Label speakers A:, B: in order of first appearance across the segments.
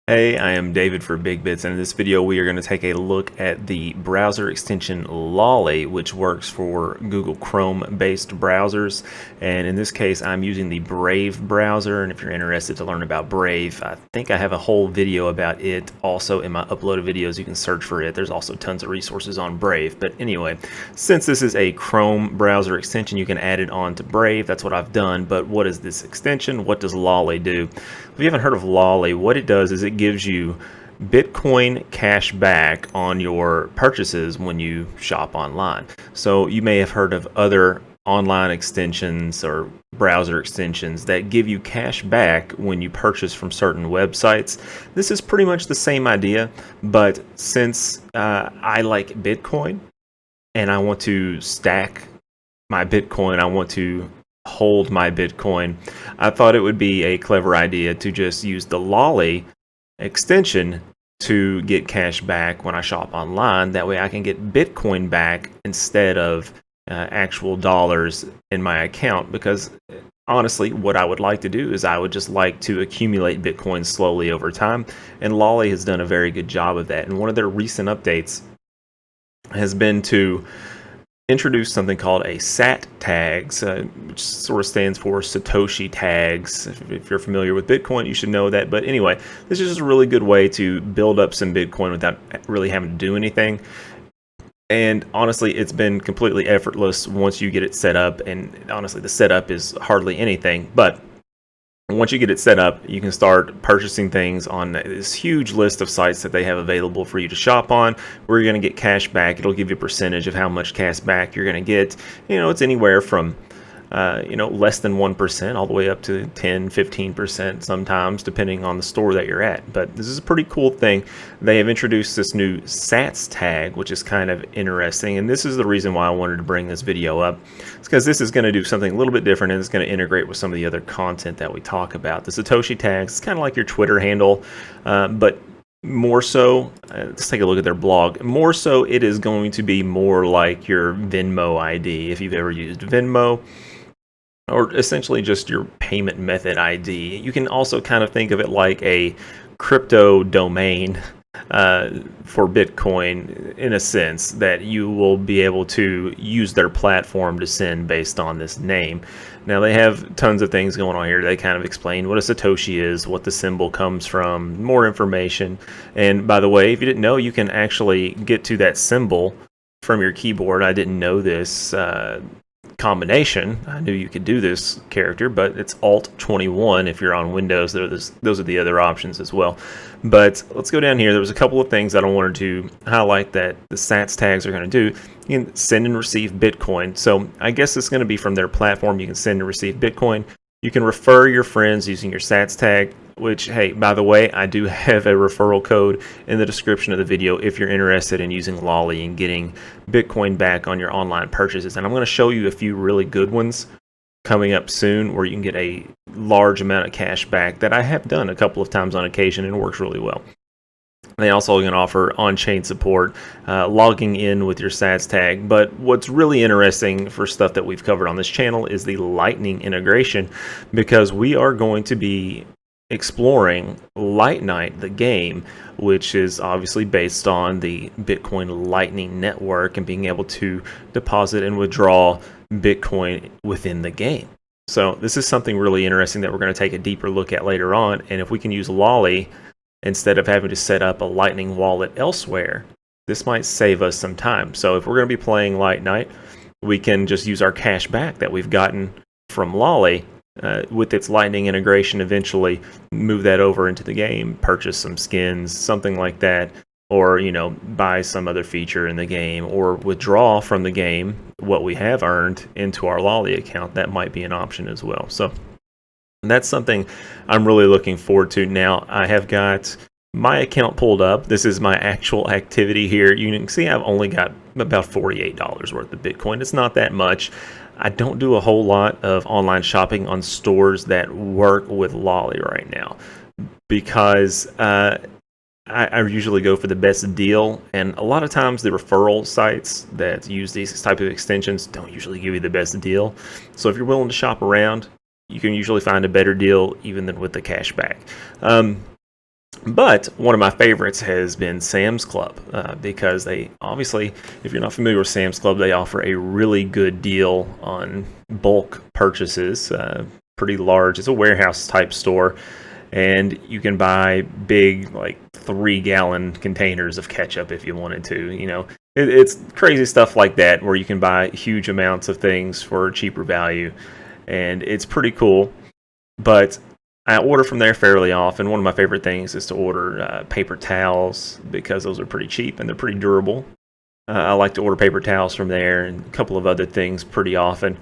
A: Hey, I am David for Big Bits, and in this video we are going to take a look at the browser extension Lolli, which works for Google Chrome based browsers. And in this case I'm using the Brave browser, and if you're interested to learn about Brave, I think I have a whole video about it also in my uploaded videos. You can search for it. There's also tons of resources on Brave, but anyway, since this is a Chrome browser extension, you can add it on to Brave. That's what I've done. But what is this extension? What does Lolli do? If you haven't heard of Lolli, what it does is it gives you Bitcoin cash back on your purchases when you shop online. So you may have heard of other online extensions or browser extensions that give you cash back when you purchase from certain websites. This is pretty much the same idea, but since I like Bitcoin and I want to stack my Bitcoin, I want to hold my Bitcoin, I thought it would be a clever idea to just use the Lolli extension to get cash back when I shop online. That way I can get Bitcoin back instead of actual dollars in my account, because honestly what I would like to do is I would just like to accumulate Bitcoin slowly over time, and Lolli has done a very good job of that. And one of their recent updates has been to introduced something called a SatsTag, which sort of stands for Satoshi tags. If you're familiar with Bitcoin, you should know that. But anyway, this is just a really good way to build up some Bitcoin without really having to do anything. And honestly, it's been completely effortless once you get it set up. And honestly, the setup is hardly anything. But once you get it set up, you can start purchasing things on this huge list of sites that they have available for you to shop on, where you're going to get cash back. It'll give you a percentage of how much cash back you're going to get. It's anywhere from less than 1% all the way up to 10-15% sometimes, depending on the store that you're at. But this is a pretty cool thing. They have introduced this new SatsTag, which is kind of interesting, and this is the reason why I wanted to bring this video up. It's because this is going to do something a little bit different, and it's going to integrate with some of the other content that we talk about. The Satoshi tags, it's kind of like your Twitter handle, but more so, let's take a look at their blog. More so, it is going to be more like your Venmo ID, if you've ever used Venmo, or essentially just your payment method ID. You can also kind of think of it like a crypto domain for Bitcoin, in a sense, that you will be able to use their platform to send based on this name. Now, they have tons of things going on here. They kind of explain what a Satoshi is, what the symbol comes from, more information. And by the way, if you didn't know, you can actually get to that symbol from your keyboard. I didn't know this combination. I knew you could do this character, but it's Alt-21 if you're on Windows. Those are the other options as well. But let's go down here. There was a couple of things that I wanted to highlight that the Sats tags are going to do. You can send and receive Bitcoin. So I guess it's going to be from their platform. You can send and receive Bitcoin. You can refer your friends using your Sats tag, which, hey, by the way, I do have a referral code in the description of the video if you're interested in using Lolli and getting Bitcoin back on your online purchases. And I'm going to show you a few really good ones coming up soon where you can get a large amount of cash back that I have done a couple of times on occasion, and it works really well. They also can offer on-chain support, logging in with your Sats tag. But what's really interesting for stuff that we've covered on this channel is the Lightning integration, because we are going to be exploring Light Night, the game, which is obviously based on the Bitcoin Lightning Network and being able to deposit and withdraw Bitcoin within the game. So this is something really interesting that we're going to take a deeper look at later on. And if we can use Lolli instead of having to set up a Lightning wallet elsewhere, this might save us some time. So if we're going to be playing Light Night, we can just use our cash back that we've gotten from Lolli with its Lightning integration, eventually move that over into the game, purchase some skins, something like that, or buy some other feature in the game, or withdraw from the game what we have earned into our Lolli account. That might be an option as well. So that's something I'm really looking forward to. Now, I have got my account pulled up. This is my actual activity here. You can see I've only got about $48 worth of Bitcoin. It's not that much. I don't do a whole lot of online shopping on stores that work with Lolli right now, because I usually go for the best deal, and a lot of times the referral sites that use these type of extensions don't usually give you the best deal. So if you're willing to shop around, you can usually find a better deal even than with the cash back. But one of my favorites has been Sam's Club because they obviously, if you're not familiar with Sam's Club, they offer a really good deal on bulk purchases, pretty large. It's a warehouse type store, and you can buy big, like 3-gallon containers of ketchup if you wanted to. It's crazy stuff like that where you can buy huge amounts of things for cheaper value, and it's pretty cool. But I order from there fairly often. One of my favorite things is to order paper towels because those are pretty cheap and they're pretty durable. I like to order paper towels from there and a couple of other things pretty often.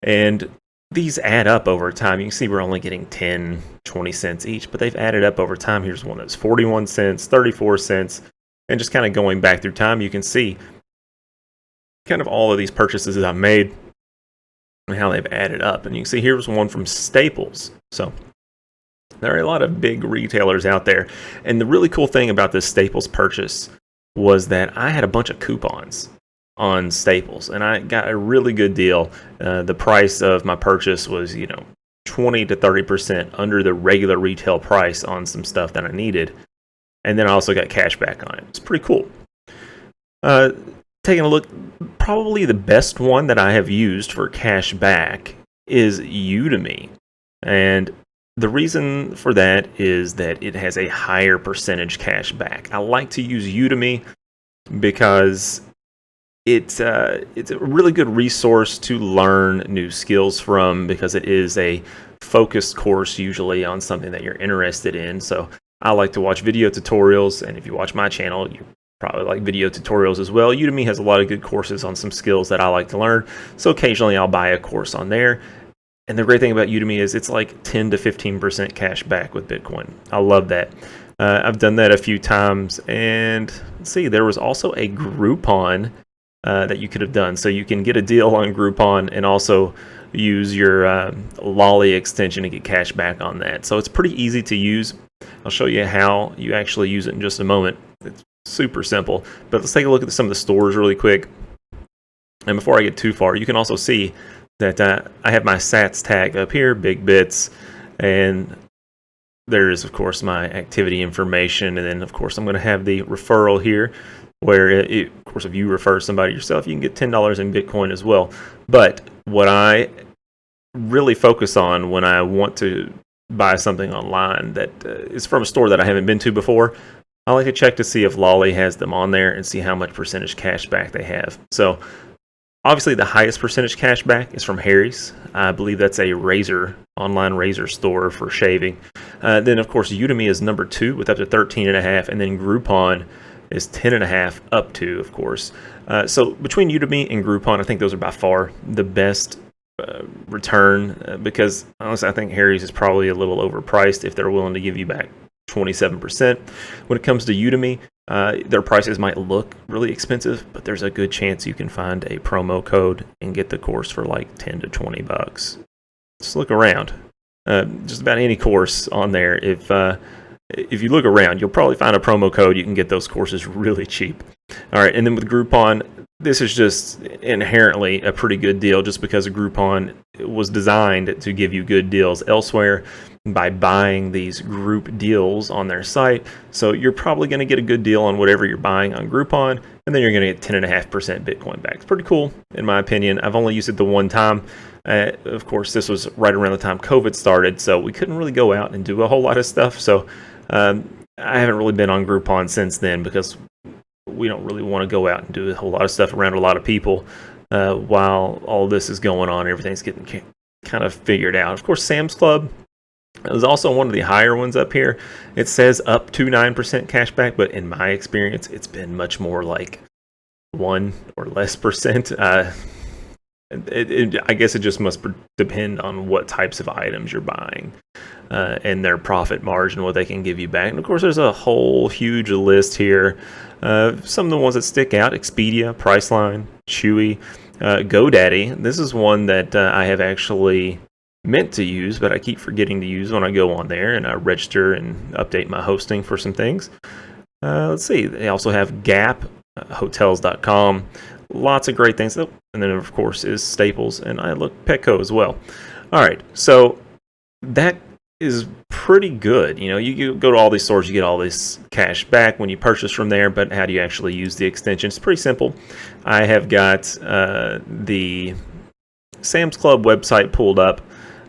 A: And these add up over time. You can see we're only getting 10, 20 cents each, but they've added up over time. Here's one that's 41 cents, 34 cents. And just kind of going back through time, you can see kind of all of these purchases that I've made and how they've added up. And you can see here's one from Staples. So there are a lot of big retailers out there. And the really cool thing about this Staples purchase was that I had a bunch of coupons on Staples, and I got a really good deal. The price of my purchase was, 20 to 30% under the regular retail price on some stuff that I needed. And then I also got cash back on it. It's pretty cool. Taking a look, probably the best one that I have used for cash back is Udemy. And the reason for that is that it has a higher percentage cash back. I like to use Udemy because it's a really good resource to learn new skills from, because it is a focused course usually on something that you're interested in. So I like to watch video tutorials, and if you watch my channel, you probably like video tutorials as well. Udemy has a lot of good courses on some skills that I like to learn, so occasionally I'll buy a course on there. And the great thing about Udemy is it's like 10 to 15% cash back with Bitcoin. I love that. I've done that a few times. And let's see, there was also a Groupon that you could have done. So you can get a deal on Groupon and also use your Lolli extension to get cash back on that. So it's pretty easy to use. I'll show you how you actually use it in just a moment. It's super simple. But let's take a look at some of the stores really quick. And before I get too far, you can also see that I have my SatsTag up here, big bits, and there is, of course, my activity information, and then, of course, I'm going to have the referral here, where, of course, if you refer somebody yourself, you can get $10 in Bitcoin as well. But what I really focus on when I want to buy something online that is from a store that I haven't been to before, I like to check to see if Lolli has them on there and see how much percentage cash back they have. So obviously, the highest percentage cash back is from Harry's. I believe that's a online razor store for shaving. Then, of course, Udemy is number 2 with up to 13.5, and then Groupon is 10.5 up to, of course. So between Udemy and Groupon, I think those are by far the best return because honestly, I think Harry's is probably a little overpriced if they're willing to give you back 27%. When it comes to Udemy, their prices might look really expensive, but there's a good chance you can find a promo code and get the course for like 10 to 20 bucks. Just look around. Just about any course on there. If you look around, you'll probably find a promo code. You can get those courses really cheap. All right, and then with Groupon, this is just inherently a pretty good deal just because Groupon was designed to give you good deals elsewhere by buying these group deals on their site. So you're probably going to get a good deal on whatever you're buying on Groupon, and then you're going to get 10.5% Bitcoin back. It's pretty cool, in my opinion. I've only used it the one time. Of course, this was right around the time COVID started, so we couldn't really go out and do a whole lot of stuff. So I haven't really been on Groupon since then because we don't really want to go out and do a whole lot of stuff around a lot of people while all this is going on. Everything's getting kind of figured out. Of course, Sam's Club is also one of the higher ones up here. It says up to 9% cash back, but in my experience, it's been much more like 1 or less percent. I guess it just must depend on what types of items you're buying and their profit margin, what they can give you back. And of course, there's a whole huge list here. Some of the ones that stick out: Expedia, Priceline, Chewy, GoDaddy. This is one that I have actually meant to use, but I keep forgetting to use when I go on there and I register and update my hosting for some things. Let's see. They also have Gap, Hotels.com. Lots of great things. Oh, and then, of course, is Staples, and I look Petco as well. All right, so that is pretty good. You know, you go to all these stores, you get all this cash back when you purchase from there, but how do you actually use the extension? It's pretty simple. I have got the Sam's Club website pulled up.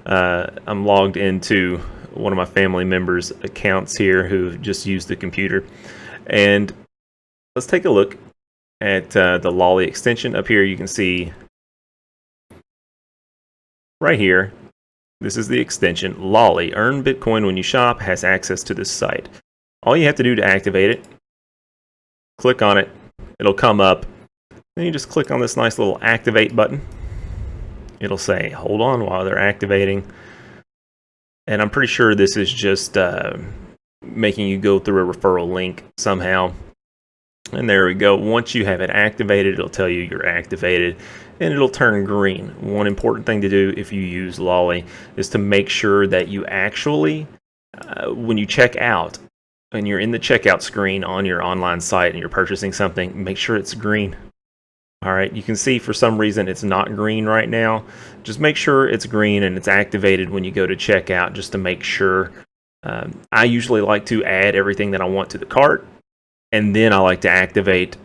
A: I'm logged into one of my family members' accounts here who just used the computer. And let's take a look at the Lolli extension. Up here you can see right here, this is the extension, Lolli. Earn Bitcoin when you shop, has access to this site. All you have to do to activate it, click on it, it'll come up. Then you just click on this nice little activate button. It'll say, hold on while they're activating. And I'm pretty sure this is just making you go through a referral link somehow. And there we go. Once you have it activated, it'll tell you you're activated and it'll turn green. One important thing to do if you use Lolli is to make sure that you actually, when you check out and you're in the checkout screen on your online site and you're purchasing something, make sure it's green. All right, you can see for some reason it's not green right now. Just make sure it's green and it's activated when you go to checkout, just to make sure. I usually like to add everything that I want to the cart, and then I like to activate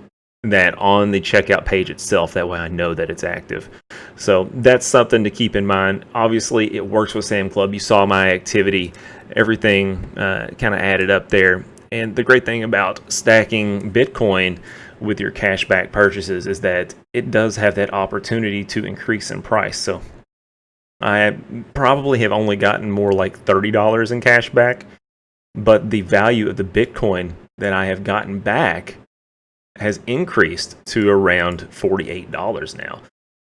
A: that on the checkout page itself. That way I know that it's active. So that's something to keep in mind. Obviously, it works with Sam Club. You saw my activity. Everything kind of added up there. And the great thing about stacking Bitcoin with your cashback purchases is that it does have that opportunity to increase in price. So I probably have only gotten more like $30 in cash back, but the value of the Bitcoin that I have gotten back has increased to around $48 now.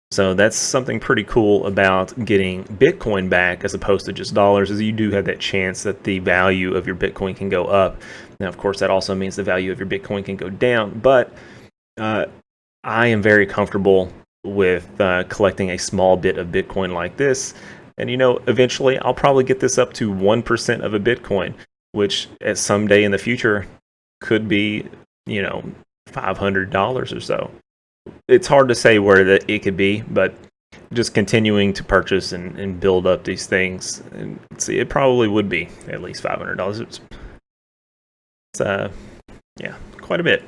A: So that's something pretty cool about getting Bitcoin back as opposed to just dollars, is you do have that chance that the value of your Bitcoin can go up. Now, of course, that also means the value of your Bitcoin can go down, but I am very comfortable with collecting a small bit of Bitcoin like this. And, you know, eventually I'll probably get this up to 1% of a Bitcoin, which at some day in the future could be, you know, $500 or so. It's hard to say where that it could be, but just continuing to purchase and build up these things, and see, it probably would be at least $500. It's yeah, quite a bit.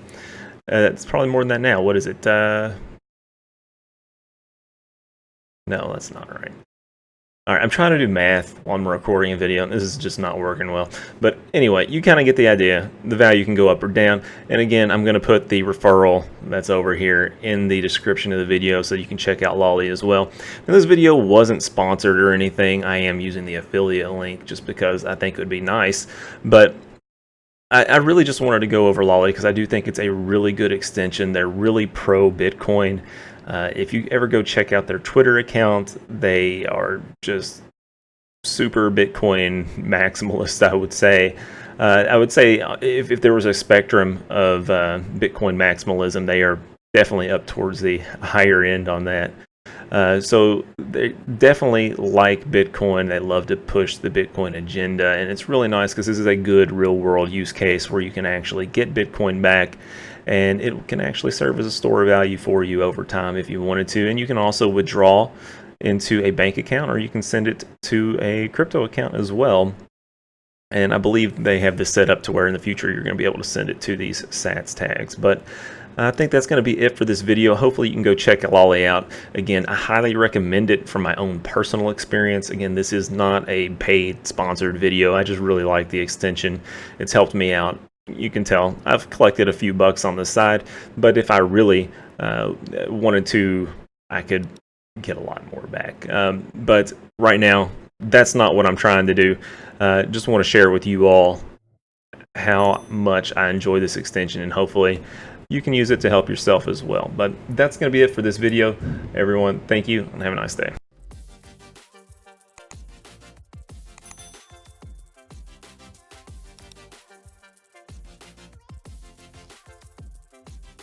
A: It's probably more than that now. What is it? No, that's not right. All right, I'm trying to do math while I'm recording a video, and this is just not working well. But anyway, you kind of get the idea. The value can go up or down. And again, I'm going to put the referral that's over here in the description of the video so you can check out Lolli as well. Now, this video wasn't sponsored or anything. I am using the affiliate link just because I think it would be nice. But I really just wanted to go over Lolli because I do think it's a really good extension. They're really pro Bitcoin. If you ever go check out their Twitter account, they are just super Bitcoin maximalist, I would say. If there was a spectrum of Bitcoin maximalism, they are definitely up towards the higher end on that. So they definitely like Bitcoin. They love to push the Bitcoin agenda, and it's really nice because this is a good real-world use case where you can actually get Bitcoin back, and it can actually serve as a store of value for you over time if you wanted to. And you can also withdraw into a bank account, or you can send it to a crypto account as well. And I believe they have this set up to where in the future you're going to be able to send it to these SatsTags. But I think that's going to be it for this video. Hopefully you can go check Lolli out. Again, I highly recommend it from my own personal experience. Again, this is not a paid sponsored video. I just really like the extension. It's helped me out. You can tell I've collected a few bucks on the side, but if I really wanted to, I could get a lot more back. But right now, that's not what I'm trying to do. Just want to share with you all how much I enjoy this extension, and hopefully you can use it to help yourself as well. But that's going to be it for this video, everyone. Thank you, and have a nice day.